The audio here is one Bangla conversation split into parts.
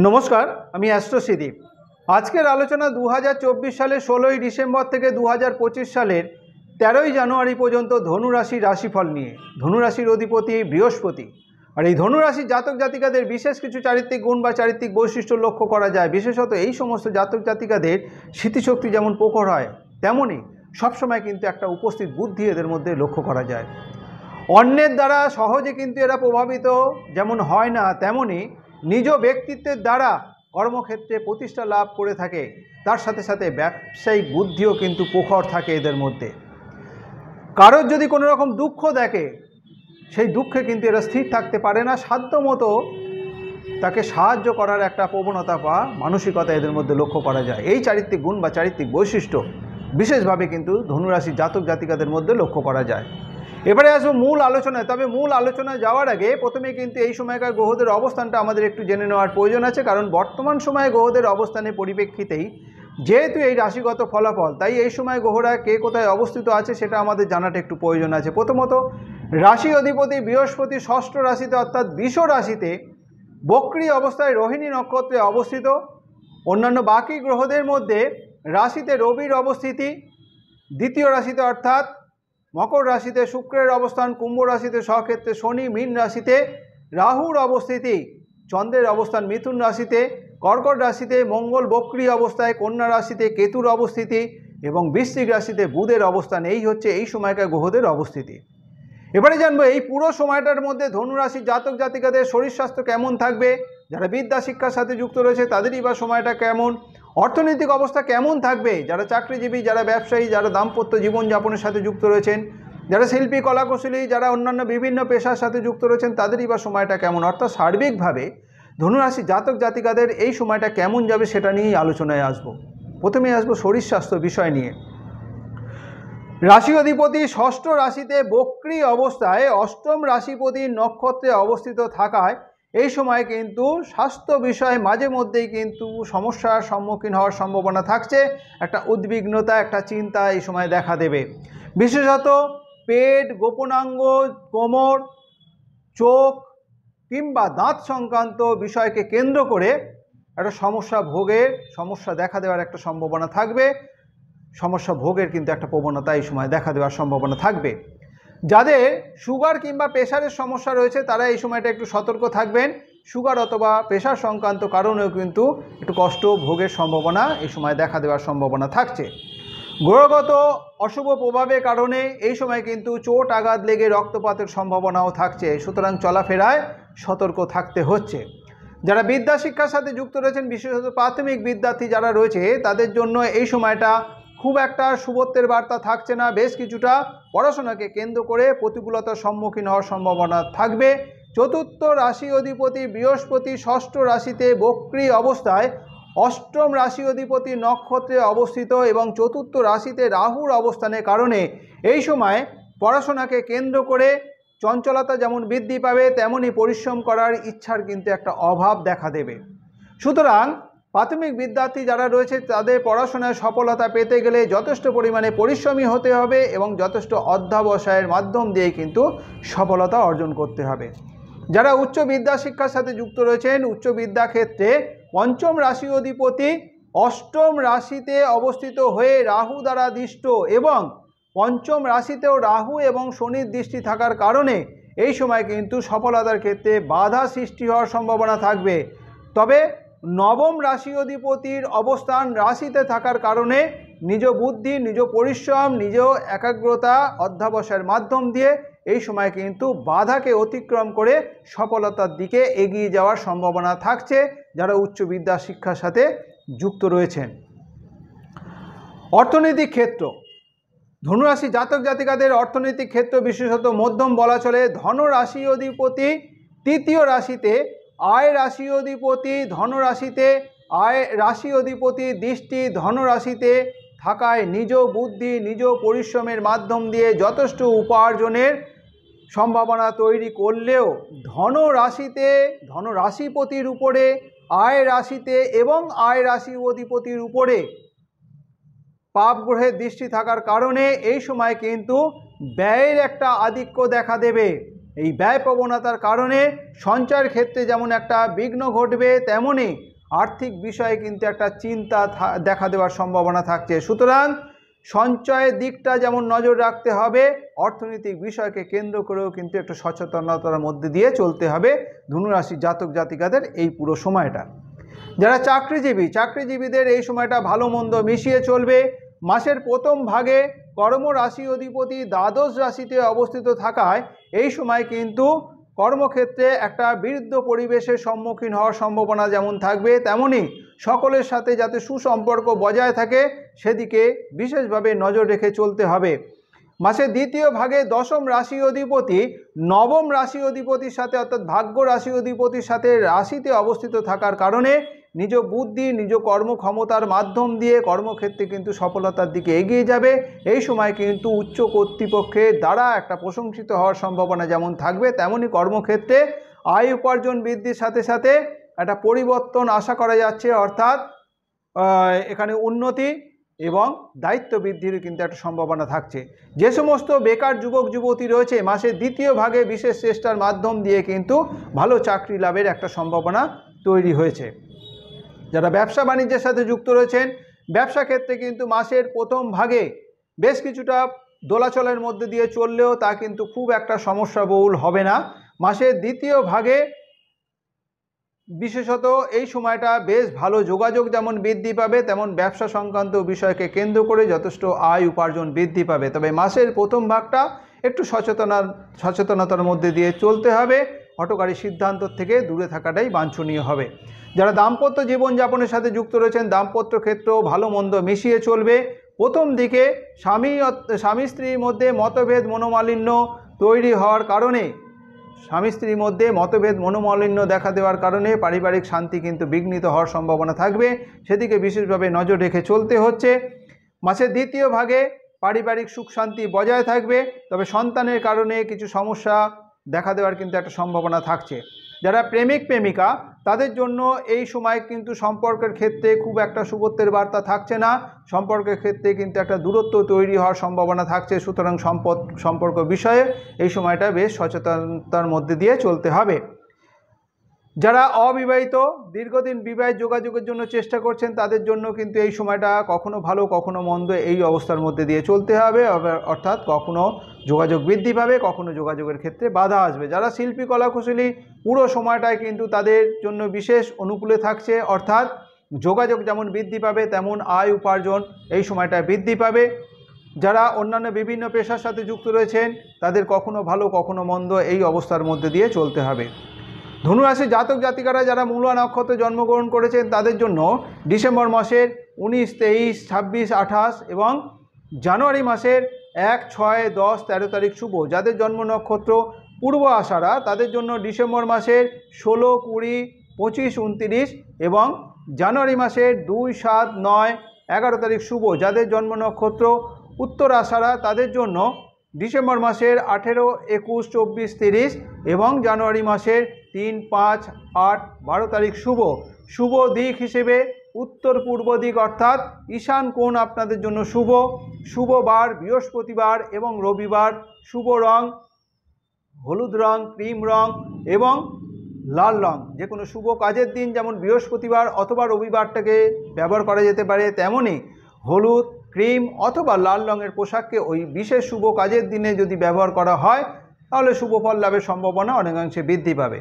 नमस्कार, আমি অ্যাস্ট্রোসিদীপ। আজকের আলোচনা 2024 সালের 16ই ডিসেম্বর থেকে 2025 সালের 13ই জানুয়ারি পর্যন্ত ধনু রাশির রাশিফল নিয়ে। ধনু রাশির অধিপতি বৃহস্পতি, আর এই ধনু রাশির জাতক জাতিকাদের বিশেষ কিছু চারিত্রিক গুণ বা চারিত্রিক বৈশিষ্ট্য লক্ষ্য করা যায়। বিশেষত এই সমস্ত জাতক জাতিকাদের স্মৃতিশক্তি যেমন প্রখর হয়, তেমনই সবসময় কিন্তু একটা উপস্থিত বুদ্ধি এদের মধ্যে লক্ষ্য করা যায়। অন্যের দ্বারা সহজে কিন্তু এরা প্রভাবিত যেমন হয় না, তেমনি নিজ ব্যক্তিত্বের দ্বারা কর্মক্ষেত্রে প্রতিষ্ঠা লাভ করে থাকে। তার সাথে সাথে ব্যবসায়িক বুদ্ধিও কিন্তু প্রখর থাকে এদের মধ্যে। কারোর যদি কোনো রকম দুঃখ দেখে, সেই দুঃখে কিন্তু এরা স্থির থাকতে পারে না। সাধ্যমতো তাকে সাহায্য করার একটা প্রবণতা বা মানসিকতা এদের মধ্যে লক্ষ্য করা যায়। এই চারিত্রিক গুণ বা চারিত্রিক বৈশিষ্ট্য বিশেষভাবে কিন্তু ধনুরাশির জাতক জাতিকাদের মধ্যে লক্ষ্য করা যায়। এবারে আসবো মূল আলোচনায়। তবে মূল আলোচনায় যাওয়ার আগে প্রথমে কিন্তু এই সময়কার গ্রহদের অবস্থানটা আমাদের একটু জেনে নেওয়ার প্রয়োজন আছে। কারণ বর্তমান সময়ে গ্রহদের অবস্থানের পরিপ্রেক্ষিতেই যেহেতু এই রাশিগত ফলাফল, তাই এই সময় গ্রহরা কে কোথায় অবস্থিত আছে সেটা আমাদের জানাটা একটু প্রয়োজন আছে। প্রথমত, রাশি অধিপতি বৃহস্পতি ষষ্ঠ রাশিতে অর্থাৎ বৃষ রাশিতে বক্রী অবস্থায় রোহিণী নক্ষত্রে অবস্থিত। অন্যান্য বাকি গ্রহদের মধ্যে রাশিতে রবির অবস্থিতি, দ্বিতীয় রাশিতে অর্থাৎ মকর রাশিতে শুক্রের অবস্থান, কুম্ভ রাশিতে স্বক্ষেত্রে শনি, মীন রাশিতে রাহুর অবস্থিতি, চন্দ্রের অবস্থান মিথুন রাশিতে, কর্কট রাশিতে মঙ্গল বক্রী অবস্থায়, কন্যা রাশিতে কেতুর অবস্থিতি এবং বৃশ্চিক রাশিতে বুধের অবস্থান। এই হচ্ছে এই সময়কার গ্রহদের অবস্থিতি। এবারে জানবো এই পুরো সময়টার মধ্যে ধনুরাশির জাতক জাতিকাদের শরীর স্বাস্থ্য কেমন থাকবে, যারা বিদ্যা শিক্ষার সাথে যুক্ত রয়েছে তাদেরই বা সময়টা কেমন, অর্থনৈতিক অবস্থা কেমন থাকবে, যারা চাকরিজীবী, যারা ব্যবসায়ী, যারা দাম্পত্য জীবনযাপনের সাথে যুক্ত রয়েছেন, যারা শিল্পী কলাকুশলী, যারা অন্যান্য বিভিন্ন পেশার সাথে যুক্ত রয়েছেন তাদেরই বা সময়টা কেমন। অর্থাৎ সার্বিকভাবে ধনুরাশির জাতক জাতিকাদের এই সময়টা কেমন যাবে সেটা নিয়েই আলোচনায় আসবো। প্রথমেই আসবো শরীর স্বাস্থ্য বিষয় নিয়ে। রাশি অধিপতি ষষ্ঠ রাশিতে বক্রী অবস্থায় অষ্টম রাশিপতির নক্ষত্রে অবস্থিত থাকায় এই সময় কিন্তু স্বাস্থ্য বিষয়ে মাঝে মধ্যেই কিন্তু সমস্যার সম্মুখীন হওয়ার সম্ভাবনা থাকছে। একটা উদ্বিগ্নতা, একটা চিন্তা এই সময় দেখা দেবে। বিশেষত পেট, গোপনাঙ্গ, কোমর, চোখ কিংবা দাঁত সংক্রান্ত বিষয়কে কেন্দ্র করে একটা সমস্যা দেখা দেওয়ার একটা সম্ভাবনা থাকবে। সমস্যা ভোগের কিন্তু একটা প্রবণতা এই সময় দেখা দেওয়ার সম্ভাবনা থাকবে। যাদের সুগার কিংবা প্রেশারের সমস্যা রয়েছে তারা এই সময়টা একটু সতর্ক থাকবেন। সুগার অথবা প্রেশার সংক্রান্ত কারণেও কিন্তু একটু কষ্ট ভোগের সম্ভাবনা এই সময় দেখা দেওয়ার সম্ভাবনা থাকছে। গ্রহগত অশুভ প্রভাবের কারণে এই সময় কিন্তু চোট আঘাত লেগে রক্তপাতের সম্ভাবনাও থাকছে। সুতরাং চলাফেরায় সতর্ক থাকতে হচ্ছে। যারা বিদ্যা শিক্ষার সাথে যুক্ত রয়েছেন, বিশেষত প্রাথমিক বিদ্যার্থী যারা রয়েছে তাদের জন্য এই সময়টা খুব একটা শুভত্বের বার্তা থাকছে না। বেশ কিছুটা পড়াশোনাকে কেন্দ্র করে প্রতিকূলতার সম্মুখীন হওয়ার সম্ভাবনা থাকবে। চতুর্থ রাশি অধিপতি বৃহস্পতি ষষ্ঠ রাশিতে বক্রী অবস্থায় অষ্টম রাশি অধিপতি নক্ষত্রে অবস্থিত এবং চতুর্থ রাশিতে রাহুর অবস্থানের কারণে এই সময় পড়াশোনাকে কেন্দ্র করে চঞ্চলতা যেমন বৃদ্ধি পাবে, তেমনই পরিশ্রম করার ইচ্ছার কিন্তু একটা অভাব দেখা দেবে। সুতরাং প্রাথমিক বিদ্যার্থী যারা রয়েছে তাদের পড়াশোনায় সফলতা পেতে গেলে যথেষ্ট পরিমাণে পরিশ্রমী হতে হবে এবং যথেষ্ট অধ্যবসায়ের মাধ্যম দিয়ে কিন্তু সফলতা অর্জন করতে হবে। যারা উচ্চ বিদ্যা শিক্ষার সাথে যুক্ত রয়েছেন, উচ্চ বিদ্যা ক্ষেত্রে পঞ্চম রাশি অধিপতি অষ্টম রাশিতে অবস্থিত হয়ে রাহু দ্বারা দৃষ্ট এবং পঞ্চম রাশিতেও রাহু এবং শনির দৃষ্টি থাকার কারণে এই সময় কিন্তু সফলতার ক্ষেত্রে বাধা সৃষ্টি হওয়ার সম্ভাবনা থাকবে। তবে নবম রাশি অধিপতির অবস্থান রাশিতে থাকার কারণে নিজ বুদ্ধি, নিজ পরিশ্রম, নিজ একাগ্রতা, অধ্যবসায়ের মাধ্যম দিয়ে এই সময় কিন্তু বাধাকে অতিক্রম করে সফলতার দিকে এগিয়ে যাওয়ার সম্ভাবনা থাকছে যারা উচ্চ বিদ্যা শিক্ষার সাথে যুক্ত রয়েছেন। অর্থনৈতিক ক্ষেত্র, ধনুরাশি জাতক জাতিকাদের অর্থনৈতিক ক্ষেত্র বিশেষত মধ্যম বলা চলে। ধনরাশি অধিপতি তৃতীয় রাশিতে, আয় রাশি অধিপতি ধনরাশিতে, আয় রাশি অধিপতি দৃষ্টি ধনরাশিতে থাকায় নিজ বুদ্ধি, নিজ পরিশ্রমের মাধ্যম দিয়ে যথেষ্ট উপার্জনের সম্ভাবনা তৈরি করলেও ধনরাশিপতির উপরে, আয় রাশিতে এবং আয় রাশি অধিপতির উপরে পাপ গ্রহের দৃষ্টি থাকার কারণে এই সময় কিন্তু ব্যয়ের একটা আধিক্য দেখা দেবে। এই ব্যয় প্রবণতার কারণে সঞ্চয়ের ক্ষেত্রে যেমন একটা বিঘ্ন ঘটবে, তেমনই আর্থিক বিষয়ে কিন্তু একটা চিন্তা দেখা দেওয়ার সম্ভাবনা থাকছে। সুতরাং সঞ্চয়ের দিকটা যেমন নজর রাখতে হবে, অর্থনৈতিক বিষয়কে কেন্দ্র করেও কিন্তু একটু সচেতনতার মধ্যে দিয়ে চলতে হবে ধনুরাশির জাতক জাতিকাদের এই পুরো সময়টা। যারা চাকরিজীবীদের এই সময়টা ভালো মন্দ মিশিয়ে চলবে। মাসের প্রথম ভাগে কর্মরাশি অধিপতি দ্বাদশ রাশিতে অবস্থিত থাকায় এই সময় কিন্তু কর্মক্ষেত্রে একটা বিরুদ্ধ পরিবেশের সম্মুখীন হওয়ার সম্ভাবনা যেমন থাকবে, তেমনি সকলের সাথে যাতে সুসম্পর্ক বজায় থাকে সেদিকে বিশেষভাবে নজর রেখে চলতে হবে। মাসের দ্বিতীয় ভাগে দশম রাশি অধিপতি নবম রাশি অধিপতির সাথে অর্থাৎ ভাগ্য রাশি অধিপতির সাথে রাশিতে অবস্থিত থাকার কারণে নিজ বুদ্ধি, নিজ কর্মক্ষমতার মাধ্যম দিয়ে কর্মক্ষেত্রে কিন্তু সফলতার দিকে এগিয়ে যাবে। এই সময় কিন্তু উচ্চ কর্তৃপক্ষের দ্বারা একটা প্রশংসিত হওয়ার সম্ভাবনা যেমন থাকবে, তেমনি কর্মক্ষেত্রে আয় উপার্জন বৃদ্ধির সাথে সাথে একটা পরিবর্তন আশা করা যাচ্ছে, অর্থাৎ এখানে উন্নতি এবং দায়িত্ব বৃদ্ধির কিন্তু একটা সম্ভাবনা থাকছে। যে সমস্ত বেকার যুবক যুবতী রয়েছে মাসের দ্বিতীয় ভাগে বিশেষ চেষ্টার মাধ্যম দিয়ে কিন্তু ভালো চাকরি লাভের একটা সম্ভাবনা তৈরি হয়েছে। যারা ব্যবসা বাণিজ্যের সাথে যুক্ত রয়েছেন, ব্যবসা ক্ষেত্রে কিন্তু মাসের প্রথম ভাগে বেশ কিছুটা দোলাচলের মধ্যে দিয়ে চললেও তা কিন্তু খুব একটা সমস্যাবহুল হবে না। মাসের দ্বিতীয় ভাগে বিশেষত এই সময়টা বেশ ভালো যোগাযোগ যেমন বৃদ্ধি পাবে, তেমন ব্যবসা সংক্রান্ত বিষয়কে কেন্দ্র করে যথেষ্ট আয় উপার্জন বৃদ্ধি পাবে। তবে মাসের প্রথম ভাগটা একটু সচেতনতার মধ্যে দিয়ে চলতে হবে, হঠকারী সিদ্ধান্ত থেকে দূরে থাকাটাই বাঞ্ছনীয় হবে। যারা দাম্পত্য জীবনযাপনের সাথে যুক্ত রয়েছেন, দাম্পত্য ক্ষেত্রেও ভালো মন্দ মিশিয়ে চলবে। প্রথম দিকে স্বামী স্ত্রীর মধ্যে মতভেদ মনোমালিন্য তৈরি হওয়ার কারণে, স্বামী স্ত্রীর মধ্যে মতভেদ মনোমালিন্য দেখা দেওয়ার কারণে পারিবারিক শান্তি কিন্তু বিঘ্নিত হওয়ার সম্ভাবনা থাকবে, সেদিকে বিশেষভাবে নজর রেখে চলতে হচ্ছে। মাসের দ্বিতীয় ভাগে পারিবারিক সুখ শান্তি বজায় থাকবে, তবে সন্তানের কারণে কিছু সমস্যা দেখা দেওয়ার কিন্তু একটা সম্ভাবনা থাকছে। যারা প্রেমিক প্রেমিকা তাদের জন্য এই সময় কিন্তু সম্পর্কের ক্ষেত্রে খুব একটা শুভত্বের বার্তা থাকছে না, সম্পর্কের ক্ষেত্রে কিন্তু একটা দূরত্ব তৈরি হওয়ার সম্ভাবনা থাকছে। সুতরাং সম্পর্ক বিষয়ে এই সময়টা বেশ সচেতনতার মধ্যে দিয়ে চলতে হবে। যারা অবিবাহিত দীর্ঘদিন বিবাহের যোগাযোগের জন্য চেষ্টা করছেন তাদের জন্য কিন্তু এই সময়টা কখনো ভালো কখনো মন্দ এই অবস্থার মধ্যে দিয়ে চলতে হবে, অর্থাৎ কখনো যোগাযোগ বৃদ্ধি পাবে, কখনো যোগাযোগের ক্ষেত্রে বাধা আসবে। যারা শিল্পী কলাকুশলী পুরো সময়টায় কিন্তু তাদের জন্য বিশেষ অনুকূলে থাকছে, অর্থাৎ যোগাযোগ যেমন বৃদ্ধি পাবে তেমন আয় উপার্জন এই সময়টায় বৃদ্ধি পাবে। যারা অন্যান্য বিভিন্ন পেশার সাথে যুক্ত রয়েছেন তাদের কখনো ভালো কখনো মন্দ এই অবস্থার মধ্যে দিয়ে চলতে হবে। ধনুরাশির জাতক জাতিকারা যারা মূলা নক্ষত্রে জন্মগ্রহণ করেছেন তাদের জন্য ডিসেম্বর মাসের 19, 23, 26, 28 এবং জানুয়ারি মাসের 1, 6, 10, 13 তারিখ শুভ। যাদের জন্ম নক্ষত্র পূর্ব আষাঢ়া তাদের জন্য ডিসেম্বর মাসের 16, 20, 25, 29 এবং জানুয়ারি মাসের 2, 7, 9, 11 তারিখ শুভ। যাদের জন্ম নক্ষত্র উত্তর আষাঢ়া তাদের জন্য ডিসেম্বর মাসের 18, 21, 24, 30 এবং জানুয়ারি মাসের 3, 5, 8, 12 তারিখ শুভ। শুভ দিক হিসেবে উত্তর পূর্ব দিক অর্থাৎ ঈশান কোণ আপনাদের জন্য শুভ। শুভ বার বৃহস্পতিবার এবং রবিবার। শুভ রং হলুদ রং, ক্রিম রং এবং লাল রং। যে কোনো শুভ কাজের দিন যেমন বৃহস্পতিবার অথবা রবিবারটাকে ব্যবহার করা যেতে পারে, তেমনই হলুদ, ক্রিম অথবা লাল রঙের পোশাককে ওই বিশেষ শুভ কাজের দিনে যদি ব্যবহার করা হয় তাহলে শুভ ফল লাভের সম্ভাবনা অনেকাংশে বৃদ্ধি পাবে।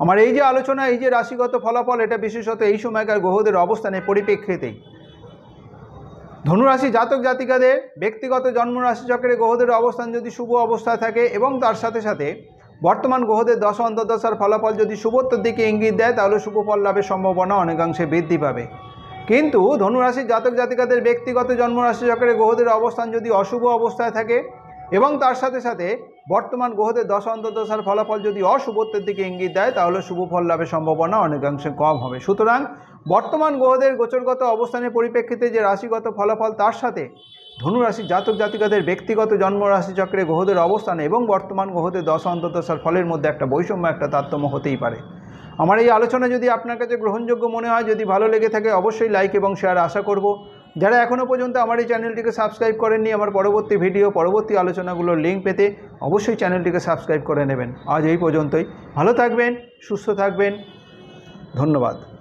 আমার এই যে আলোচনা, এই যে রাশিগত ফলাফল, এটা বিশেষত এই সময়কার গ্রহদের অবস্থানের পরিপ্রেক্ষিতেই। ধনুরাশি জাতক জাতিকাদের ব্যক্তিগত জন্মরাশি চক্রে গ্রহদের অবস্থান যদি শুভ অবস্থায় থাকে এবং তার সাথে সাথে বর্তমান গ্রহদের দশা অন্তর্দশার ফলাফল যদি শুভত্বের দিকে ইঙ্গিত দেয় তাহলে শুভ ফল লাভের সম্ভাবনা অনেকাংশে বৃদ্ধি পাবে। কিন্তু ধনুরাশির জাতক জাতিকাদের ব্যক্তিগত জন্মরাশি চক্রে গ্রহদের অবস্থান যদি অশুভ অবস্থায় থাকে এবং তার সাথে সাথে বর্তমান গ্রহদের দশা অন্তর্দশার ফলাফল যদি অশুভত্বের দিকে ইঙ্গিত দেয় তাহলে শুভ ফল লাভের সম্ভাবনা অনেকাংশে কম হবে। সুতরাং বর্তমান গ্রহদের গোচরগত অবস্থানের পরিপ্রেক্ষিতে যে রাশিগত ফলাফল তার সাথে ধনুরাশির জাতক জাতিকাদের ব্যক্তিগত জন্মরাশি চক্রে গ্রহদের অবস্থান এবং বর্তমান গ্রহদের দশা অন্তর্দশার ফলের মধ্যে একটা বৈষম্য, একটা তারতম্য হতেই পারে। আমার এই আলোচনা যদি আপনার কাছে গ্রহণযোগ্য মনে হয়, যদি ভালো লেগে থাকে অবশ্যই লাইক এবং শেয়ার আশা করব। যারা এখনও পর্যন্ত আমার এই চ্যানেলটিকে সাবস্ক্রাইব করেননি, আমার পরবর্তী ভিডিও পরবর্তী আলোচনাগুলোর লিঙ্ক পেতে অবশ্যই চ্যানেলটিকে সাবস্ক্রাইব করে নেবেন। আজ এই পর্যন্তই। ভালো থাকবেন, সুস্থ থাকবেন। ধন্যবাদ।